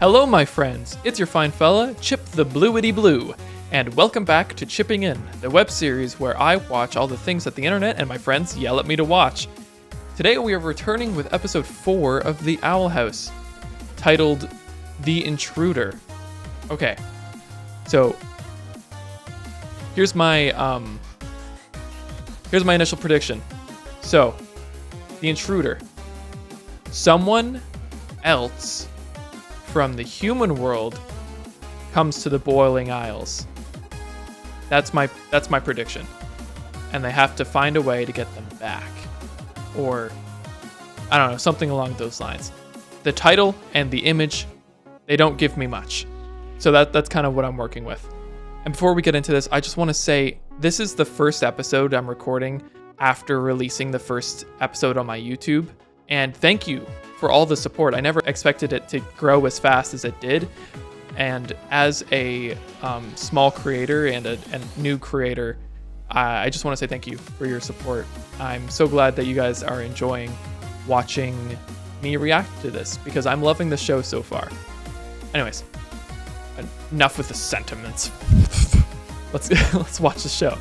Hello, my friends. It's your fine fella, ChipTheBlue, and welcome back to Chipping In, the web series where I watch all the things that the internet and my friends yell at me to watch. Today we are returning with episode 4 of The Owl House, titled The Intruder. Okay, so here's my initial prediction. So, The Intruder. Someone else from the human world comes to the Boiling Isles. That's my prediction. And they have to find a way to get them back. Or, I don't know, something along those lines. The title and the image, they don't give me much. So that's kind of what I'm working with. And before we get into this, I just want to say this is the first episode I'm recording after releasing the first episode on my YouTube. And thank you for all the support. I never expected it to grow as fast as it did. And as a small creator and a new creator, I just want to say thank you for your support. I'm so glad that you guys are enjoying watching me react to this because I'm loving the show so far. Anyways, enough with the sentiments. Let's watch the show.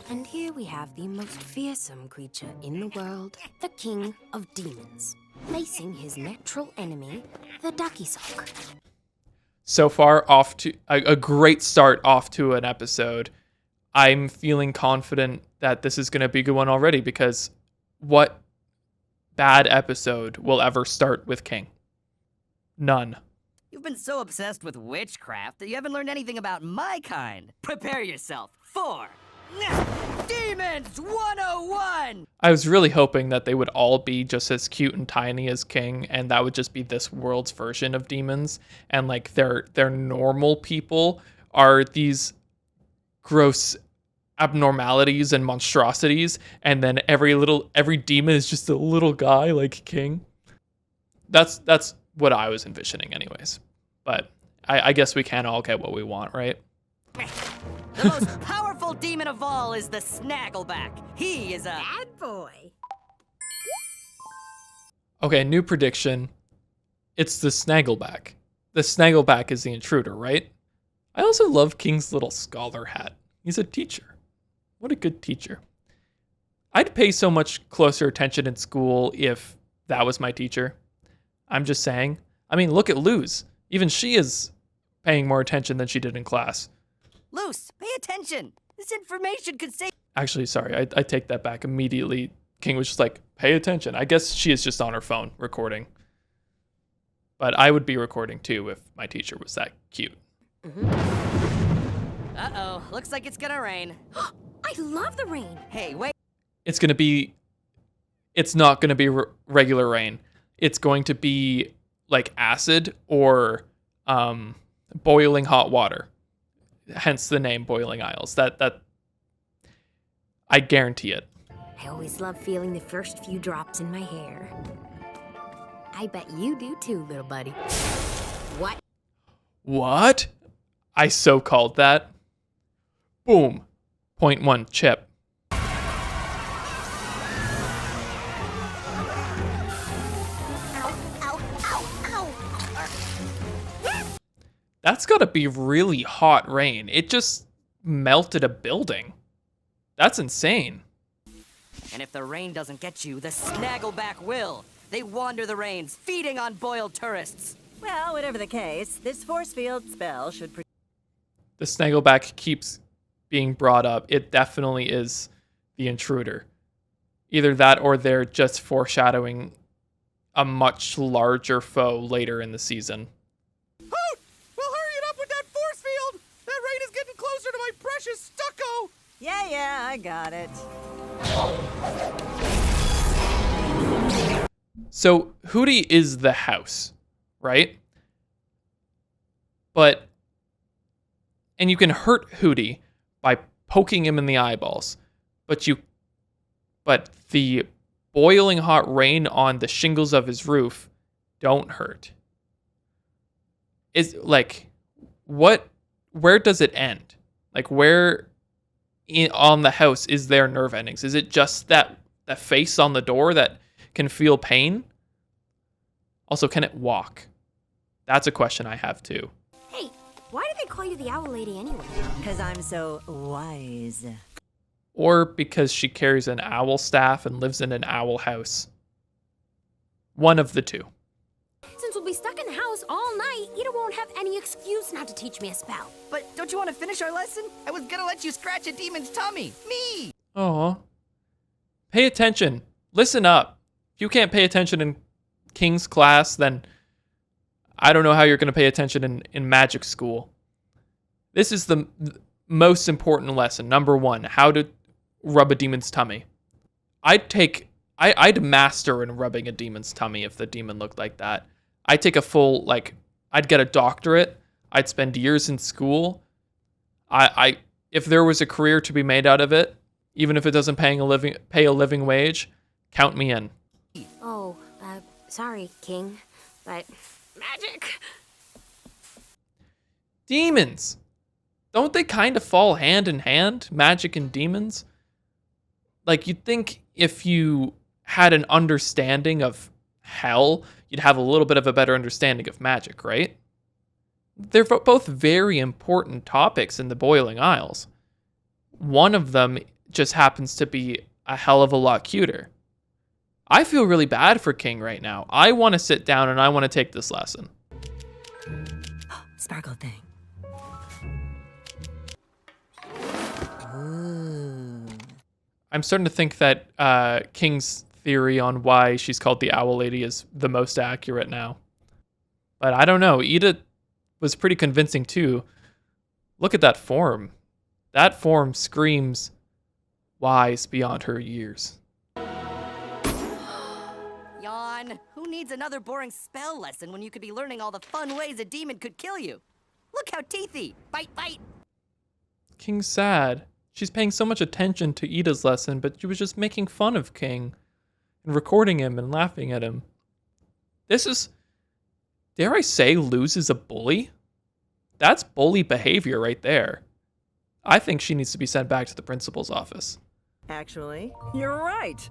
And here we have the most fearsome creature in the world, the King of Demons, facing his natural enemy, the Ducky Sock. So far, off to a great start off to an episode. I'm feeling confident that this is going to be a good one already because what bad episode will ever start with King? None. You've been so obsessed with witchcraft that you haven't learned anything about my kind. Prepare yourself for Demons 101! I was really hoping that they would all be just as cute and tiny as King, and that would just be this world's version of demons. And like their normal people are these gross abnormalities and monstrosities, and then every demon is just a little guy like King. That's what I was envisioning anyways. But I guess we can't all get what we want, right? The most powerful demon of all is the Snaggleback. He is a Bad boy. Okay, new prediction. It's the Snaggleback. The Snaggleback is the intruder, right? I also love King's little scholar hat. He's a teacher. What a good teacher. I'd pay so much closer attention in school if that was my teacher. I'm just saying. I mean, look at Luz. Even she is paying more attention than she did in class. Luce, pay attention. This information could save. Actually, sorry, I take that back immediately. King was just like, pay attention. I guess she is just on her phone recording. But I would be recording too if my teacher was that cute. Uh-oh, looks like it's gonna rain. I love the rain. Hey, wait. It's not going to be regular rain. It's going to be like acid or boiling hot water. Hence the name Boiling Isles. That I guarantee it. I always love feeling the first few drops in my hair. I bet you do too, little buddy. What? What? I so called that. Boom. Point 1, Chip. That's gotta be really hot rain. It just melted a building. That's insane. And if the rain doesn't get you, the Snaggleback will. They wander the rains, feeding on boiled tourists. Well, whatever the case, this force field spell should... The Snaggleback keeps being brought up. It definitely is the intruder. Either that or they're just foreshadowing a much larger foe later in the season. Yeah, I got it. So Hootie is the house, right? And you can hurt Hootie by poking him in the eyeballs, but the boiling hot rain on the shingles of his roof don't hurt. Is like, where does it end? Like, where on the house is there nerve endings? Is it just that face on the door that can feel pain? Also, can it walk? That's a question I have too. Hey, why do they call you the Owl Lady anyway? Because I'm so wise. Or because she carries an owl staff and lives in an owl house. One of the two. Since we'll be stuck in the house all night, Ida won't have any excuse not to teach me a spell. But don't you want to finish our lesson? I was gonna let you scratch a demon's tummy. Me! Aw. Pay attention. Listen up. If you can't pay attention in King's class, then I don't know how you're going to pay attention in magic school. This is the most important lesson. Number 1, how to rub a demon's tummy. I'd master in rubbing a demon's tummy if the demon looked like that. I'd take a full, I'd get a doctorate. I'd spend years in school. If there was a career to be made out of it, even if it doesn't pay a living wage, count me in. Oh, sorry, King, but magic. Demons! Don't they kind of fall hand in hand, magic and demons? Like, you'd think if you had an understanding of hell, you'd have a little bit of a better understanding of magic, right? They're both very important topics in the Boiling Isles. One of them just happens to be a hell of a lot cuter. I feel really bad for King right now. I want to sit down and I want to take this lesson. Sparkle thing. Ooh. I'm starting to think that King's theory on why she's called the Owl Lady is the most accurate now. But I don't know. Ida was pretty convincing too. Look at that form. That form screams wise beyond her years. Yawn. Who needs another boring spell lesson when you could be learning all the fun ways a demon could kill you? Look how teethy. Bite, bite. King's sad. She's paying so much attention to Ida's lesson, but she was just making fun of King and recording him and laughing at him. This is, dare I say, Luz is a bully? That's bully behavior right there. I think she needs to be sent back to the principal's office. Actually, you're right.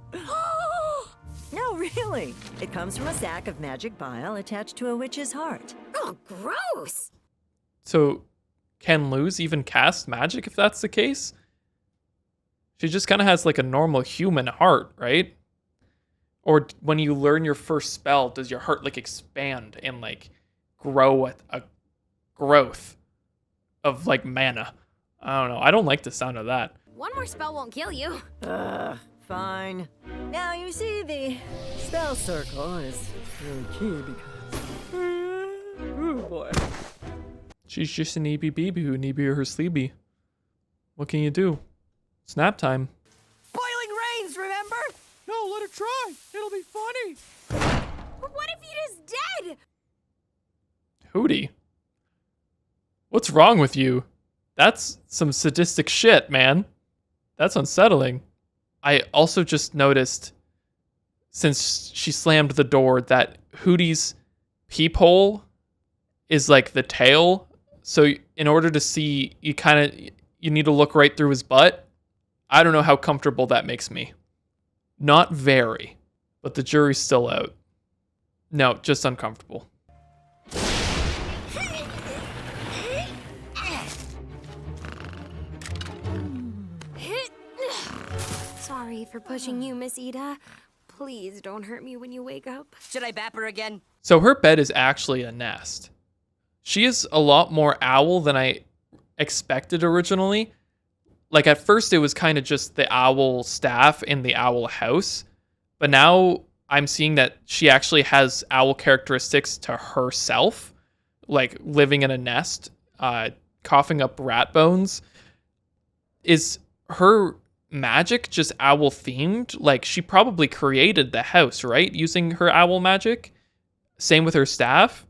No, really. It comes from a sack of magic bile attached to a witch's heart. Oh, gross. So, can Luz even cast magic if that's the case? She just kind of has like a normal human heart, right? Or when you learn your first spell, does your heart like expand and like grow at a growth of like mana? I don't know. I don't like the sound of that. One more spell won't kill you. Fine. Now you see the spell circle is really key because... Oh boy. She's just an EBB who need be her sleepy. What can you do? Snap time. Boiling rains, remember? No, let her try. It'll be funny. But what if Ida's dead? Hootie. What's wrong with you? That's some sadistic shit, man. That's unsettling. I also just noticed, since she slammed the door, that Hootie's peephole is like the tail. So in order to see, you need to look right through his butt. I don't know how comfortable that makes me. Not very, but the jury's still out. No, just uncomfortable. Sorry for pushing you, Miss Ida. Please don't hurt me when you wake up. Should I bap her again? So her bed is actually a nest. She is a lot more owl than I expected originally. Like at first it was kind of just the owl staff in the owl house. But now I'm seeing that she actually has owl characteristics to herself. Like living in a nest, coughing up rat bones. Is her magic just owl themed? Like she probably created the house, right? Using her owl magic. Same with her staff.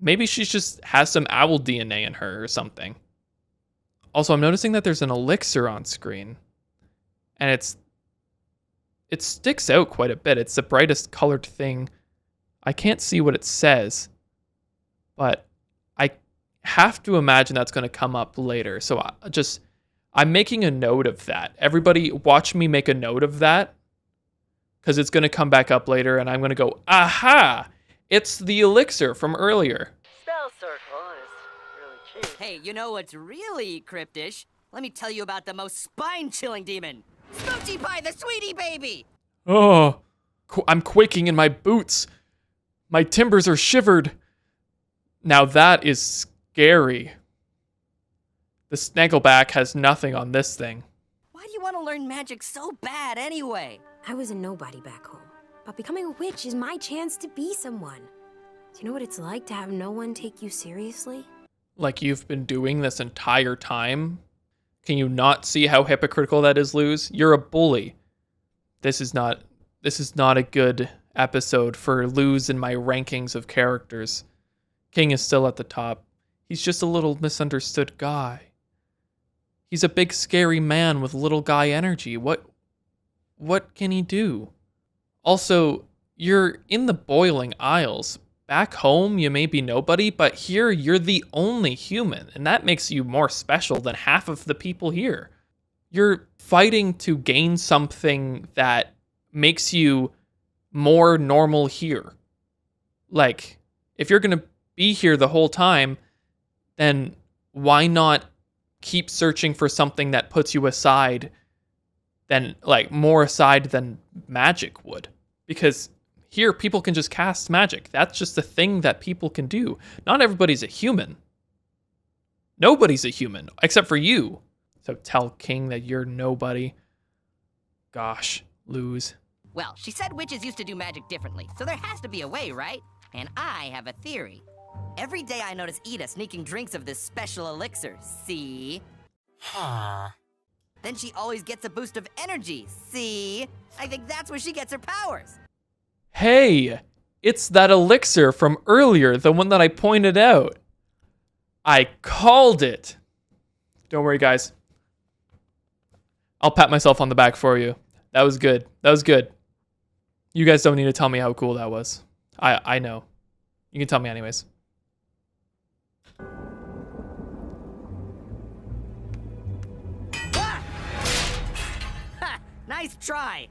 Maybe she just has some owl DNA in her or something. Also, I'm noticing that there's an elixir on screen. And it sticks out quite a bit. It's the brightest colored thing. I can't see what it says. But I have to imagine that's going to come up later. So I'm making a note of that. Everybody watch me make a note of that. Because it's going to come back up later and I'm going to go, aha! It's the elixir from earlier. Hey, you know what's really cryptish? Let me tell you about the most spine-chilling demon. Smoochie Pie the Sweetie Baby! Oh, I'm quaking in my boots. My timbers are shivered. Now that is scary. The Snaggleback has nothing on this thing. Why do you want to learn magic so bad anyway? I was a nobody back home, but becoming a witch is my chance to be someone. Do you know what it's like to have no one take you seriously? Like you've been doing this entire time? Can you not see how hypocritical that is, Luz? You're a bully. This is not a good episode for Luz in my rankings of characters. King is still at the top. He's just a little misunderstood guy. He's a big scary man with little guy energy. What can he do? Also, you're in the Boiling Isles. Back home, you may be nobody, but here you're the only human, and that makes you more special than half of the people here. You're fighting to gain something that makes you more normal here. Like, if you're gonna be here the whole time, then why not keep searching for something that puts you aside than, like, more aside than magic would? Because here, people can just cast magic. That's just a thing that people can do. Not everybody's a human. Nobody's a human, except for you. So tell King that you're nobody. Gosh, Luz. Well, she said witches used to do magic differently, so there has to be a way, right? And I have a theory. Every day I notice Ida sneaking drinks of this special elixir, see? Then she always gets a boost of energy, see? I think that's where she gets her powers. Hey, it's that elixir from earlier, the one that I pointed out. I called it. Don't worry, guys. I'll pat myself on the back for you. That was good. That was good. You guys don't need to tell me how cool that was. I know. You can tell me anyways. Ah! Ha! Nice try.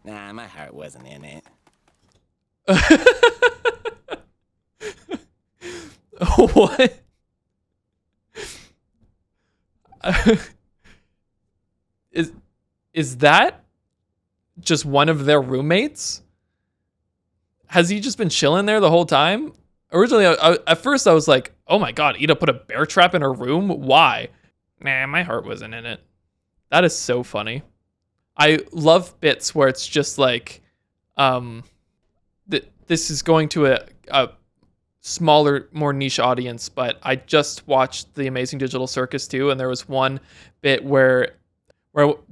Nah, my heart wasn't in it. What? Is that just one of their roommates? Has he just been chilling there the whole time? Originally, at first I was like, oh my god, Ida put a bear trap in her room? Why? Nah, my heart wasn't in it. That is so funny. I love bits where it's just like, this is going to a smaller, more niche audience, but I just watched The Amazing Digital Circus too, and there was one bit where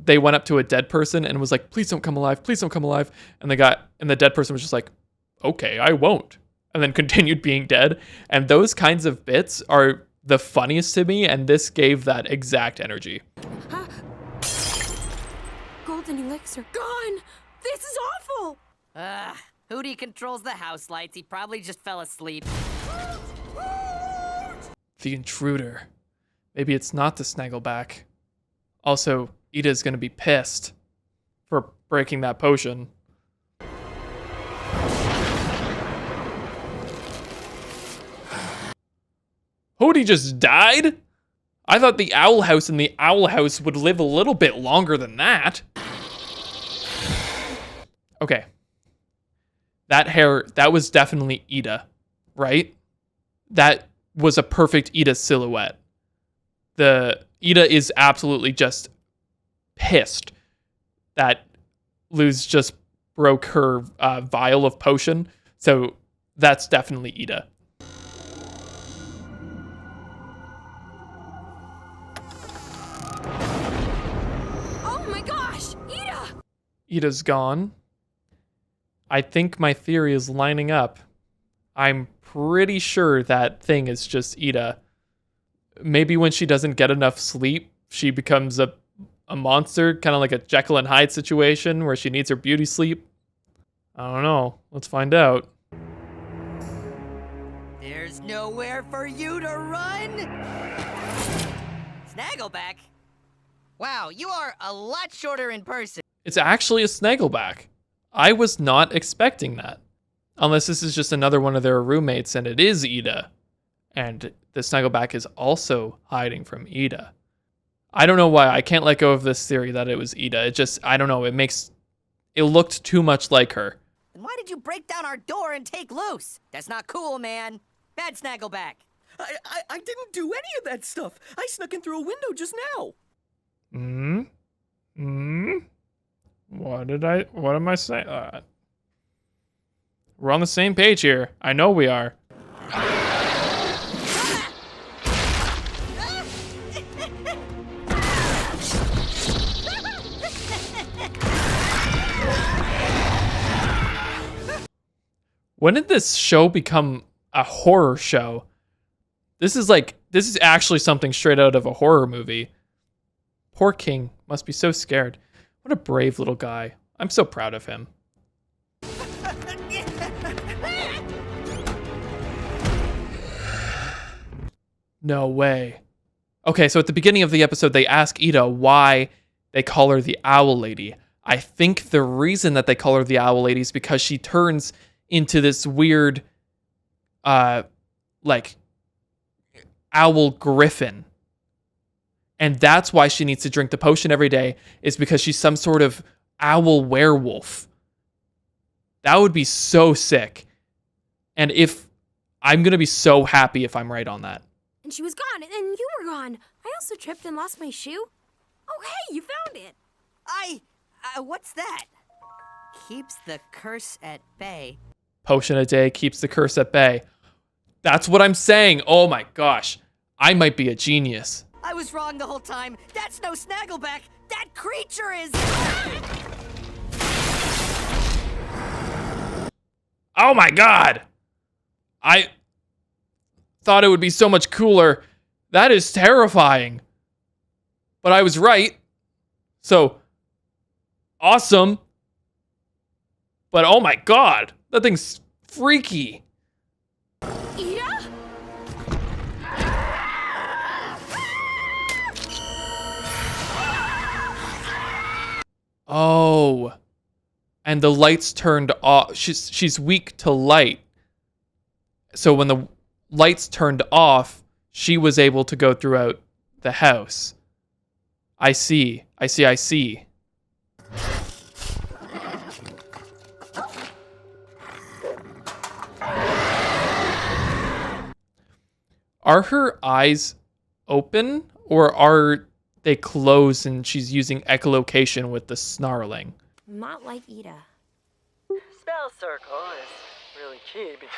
they went up to a dead person and was like, please don't come alive, please don't come alive. And the dead person was just like, okay, I won't. And then continued being dead. And those kinds of bits are the funniest to me, and this gave that exact energy. Golden elixir gone! This is awful! Hootie controls the house lights. He probably just fell asleep. The intruder. Maybe it's not the Snaggleback. Also, Ida's gonna be pissed for breaking that potion. Hootie just died? I thought the Owl House and the Owl House would live a little bit longer than that. Okay. That was definitely Ida, right? That was a perfect Ida silhouette. Ida is absolutely just pissed that Luz just broke her vial of potion. So that's definitely Ida. Oh my gosh! Ida! Ida's gone. I think my theory is lining up. I'm pretty sure that thing is just Ida. Maybe when she doesn't get enough sleep, she becomes a monster, kind of like a Jekyll and Hyde situation where she needs her beauty sleep. I don't know. Let's find out. There's nowhere for you to run! Snaggleback? Wow, you are a lot shorter in person. It's actually a Snaggleback. I was not expecting that. Unless this is just another one of their roommates and it is Ida. And the Snuggleback is also hiding from Ida. I don't know why. I can't let go of this theory that it was Ida. It just, I don't know. It looked too much like her. Then why did you break down our door and take loose? That's not cool, man. Bad Snaggleback. I didn't do any of that stuff. I snuck in through a window just now. What am I saying? We're on the same page here. I know we are. When did this show become a horror show? This is actually something straight out of a horror movie. Poor King must be so scared. What a brave little guy. I'm so proud of him. No way. Okay, so at the beginning of the episode, they ask Ida why they call her the Owl Lady. I think the reason that they call her the Owl Lady is because she turns into this weird, like, owl griffin. And that's why she needs to drink the potion every day, is because she's some sort of owl werewolf. That would be so sick. And I'm going to be so happy if I'm right on that. And she was gone, and you were gone. I also tripped and lost my shoe. Oh, hey, you found it. What's that? Keeps the curse at bay. Potion a day keeps the curse at bay. That's what I'm saying. Oh my gosh. I might be a genius. I was wrong the whole time. That's no Snaggleback. That creature is... Oh my god. I thought it would be so much cooler. That is terrifying. But I was right. So, awesome. But oh my god. That thing's freaky. Yeah? Oh. And the lights turned off. She's weak to light. So when the lights turned off, she was able to go throughout the house. I see. Are her eyes open, or are they closed and she's using echolocation with the snarling? Not like Ida. Spell circle is really key because...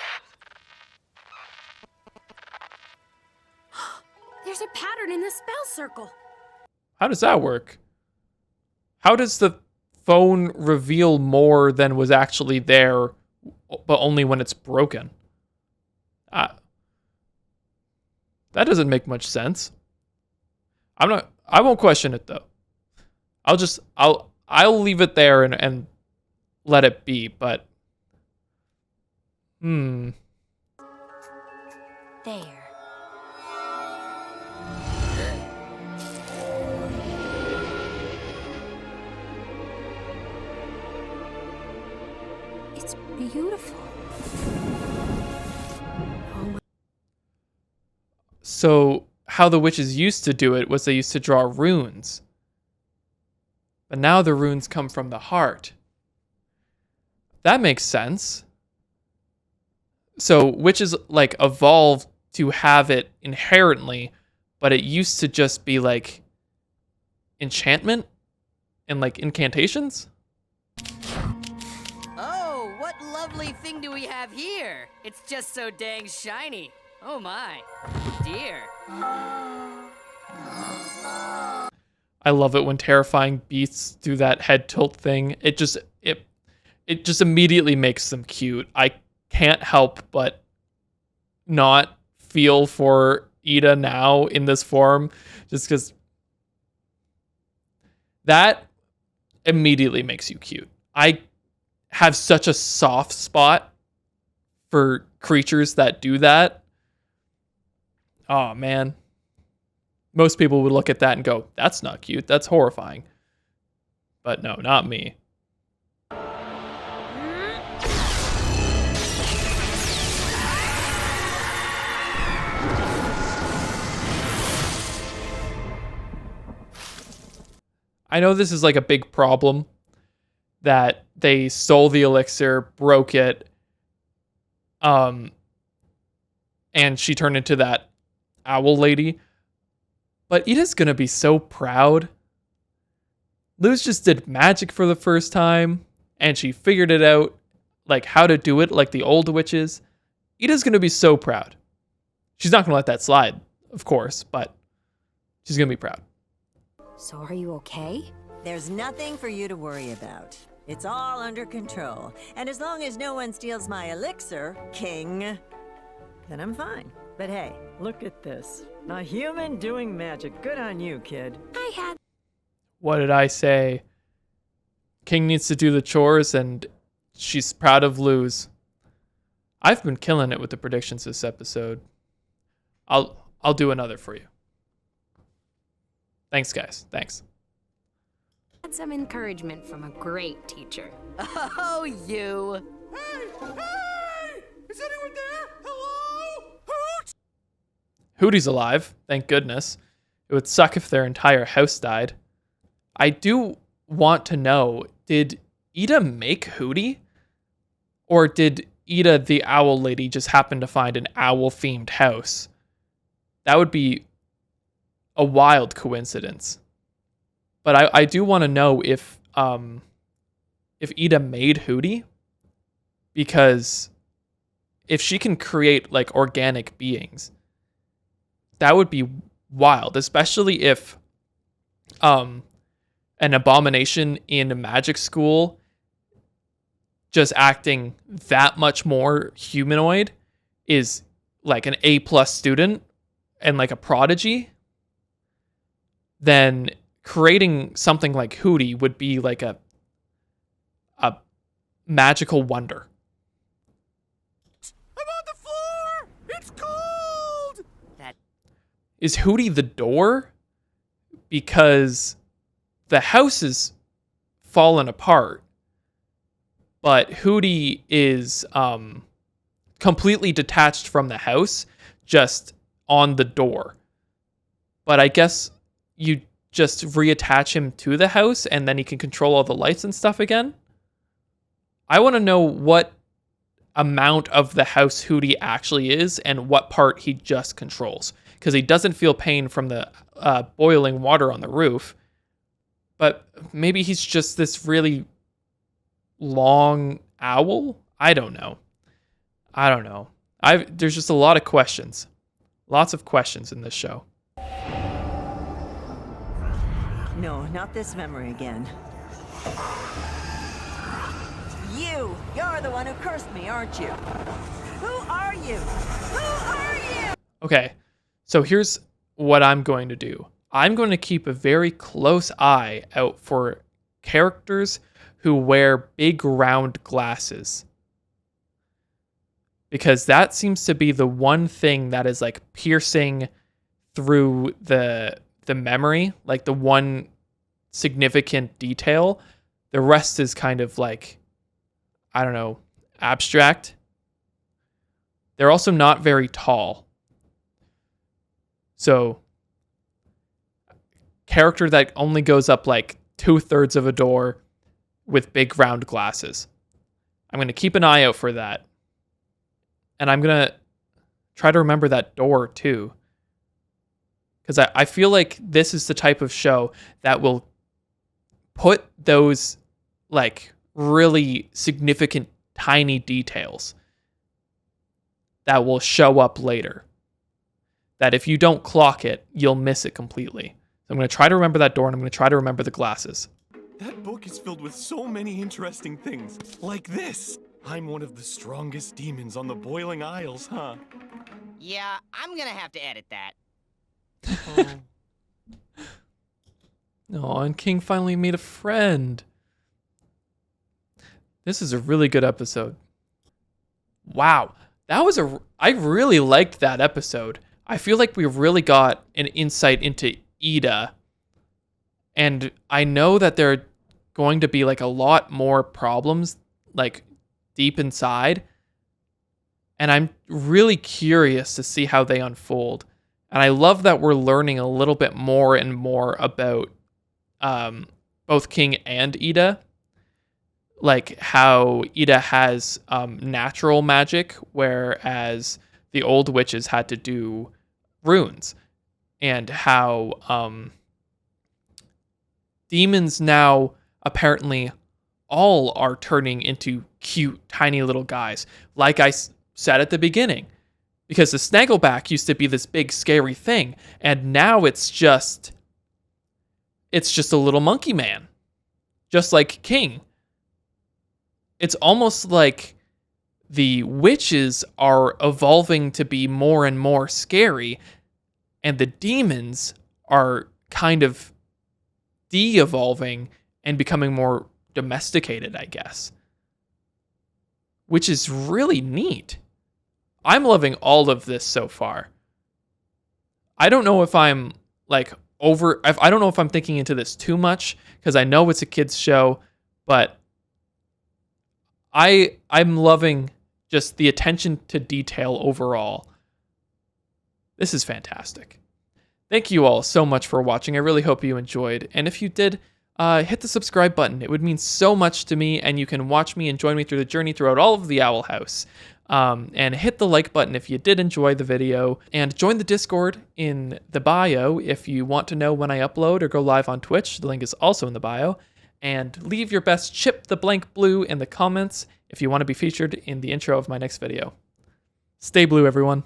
There's a pattern in the spell circle. How does that work? How does the phone reveal more than was actually there, but only when it's broken? That doesn't make much sense. I won't question it though. I'll leave it there and let it be, but There. It's beautiful. so how the witches used to do it was they used to draw runes. But now the runes come from the heart. That makes sense. So witches like evolved to have it inherently, but it used to just be like enchantment and like incantations. Oh, what lovely thing do we have here? It's just so dang shiny. Oh my, dear. I love it when terrifying beasts do that head tilt thing. It just immediately makes them cute. I can't help but not feel for Ida now in this form, just because that immediately makes you cute. I have such a soft spot for creatures that do that. Oh man. Most people would look at that and go, that's not cute, that's horrifying. But no, not me. I know this is like a big problem that they stole the elixir, broke it, and she turned into that owl lady. But Ida's gonna be so proud. Luz just did magic for the first time, and she figured it out, like how to do it like the old witches. Ida's gonna be so proud. She's not gonna let that slide, of course, but she's gonna be proud. So are you okay? There's nothing for you to worry about. It's all under control. And as long as no one steals my elixir, King, then I'm fine. But hey, look at this. A human doing magic. Good on you, kid. I had What did I say? King needs to do the chores, and she's proud of Luz. I've been killing it with the predictions this episode. I'll do another for you. Thanks, guys. Thanks. some encouragement from a great teacher. Oh, you. Hey! Hey! Is anyone there? Hello? Hoot! Hootie's alive, thank goodness. It would suck if their entire house died. I do want to know, did Ida make Hootie? Or did Ida, the owl lady, just happen to find an owl-themed house? That would be a wild coincidence. But I do want to know if Ida made Hootie, because if she can create like organic beings, that would be wild, especially if an abomination in a magic school just acting that much more humanoid is like an A+ student and like a prodigy. Then creating something like Hootie would be like a magical wonder. I'm on the floor! It's cold! Is Hootie the door? Because the house is fallen apart, but Hootie is completely detached from the house, just on the door. But I guess you just reattach him to the house and then he can control all the lights and stuff again. I want to know what amount of the house Hootie actually is and what part he just controls, because he doesn't feel pain from the boiling water on the roof, but maybe he's just this really long owl. I don't know. There's just a lot of questions, lots of questions in this show. No, not this memory again. You're the one who cursed me, aren't you? Who are you? Who are you? Okay, so here's what I'm going to do. I'm going to keep a very close eye out for characters who wear big round glasses, because that seems to be the one thing that is like piercing through the memory, like the one significant detail. The rest is kind of like, I don't know, abstract. They're also not very tall. So, character that only goes up like 2/3 of a door with big round glasses. I'm going to keep an eye out for that. And I'm going to try to remember that door too. Because I feel like this is the type of show that will put those like really significant tiny details that will show up later, that if you don't clock it, you'll miss it completely. So I'm going to try to remember that door, and I'm going to try to remember the glasses. That book is filled with so many interesting things, like this. I'm one of the strongest demons on the Boiling Isles, huh? Yeah, I'm gonna have to edit that. Oh, and King finally made a friend. This is a really good episode. Wow. I really liked that episode. I feel like we really got an insight into Ida. And I know that there are going to be like a lot more problems like deep inside. And I'm really curious to see how they unfold. And I love that we're learning a little bit more and more about both King and Ida. Like how Ida has natural magic, whereas the old witches had to do runes. And how demons now apparently all are turning into cute, tiny little guys. Like I said at the beginning. Because the Snaggleback used to be this big, scary thing. And now it's just a little monkey man. Just like King. It's almost like the witches are evolving to be more and more scary, and the demons are kind of de-evolving and becoming more domesticated, I guess. Which is really neat. I'm loving all of this so far. I don't know if I'm I don't know if I'm thinking into this too much, because I know it's a kid's show, but I'm loving just the attention to detail overall. This is fantastic. Thank you all so much for watching. I really hope you enjoyed. And if you did, hit the subscribe button. It would mean so much to me, and you can watch me and join me through the journey throughout all of the Owl House. And hit the like button if you did enjoy the video, and join the Discord in the bio if you want to know when I upload or go live on Twitch. The link is also in the bio. And leave your best ChipTheBlue in the comments if you want to be featured in the intro of my next video. Stay blue, everyone.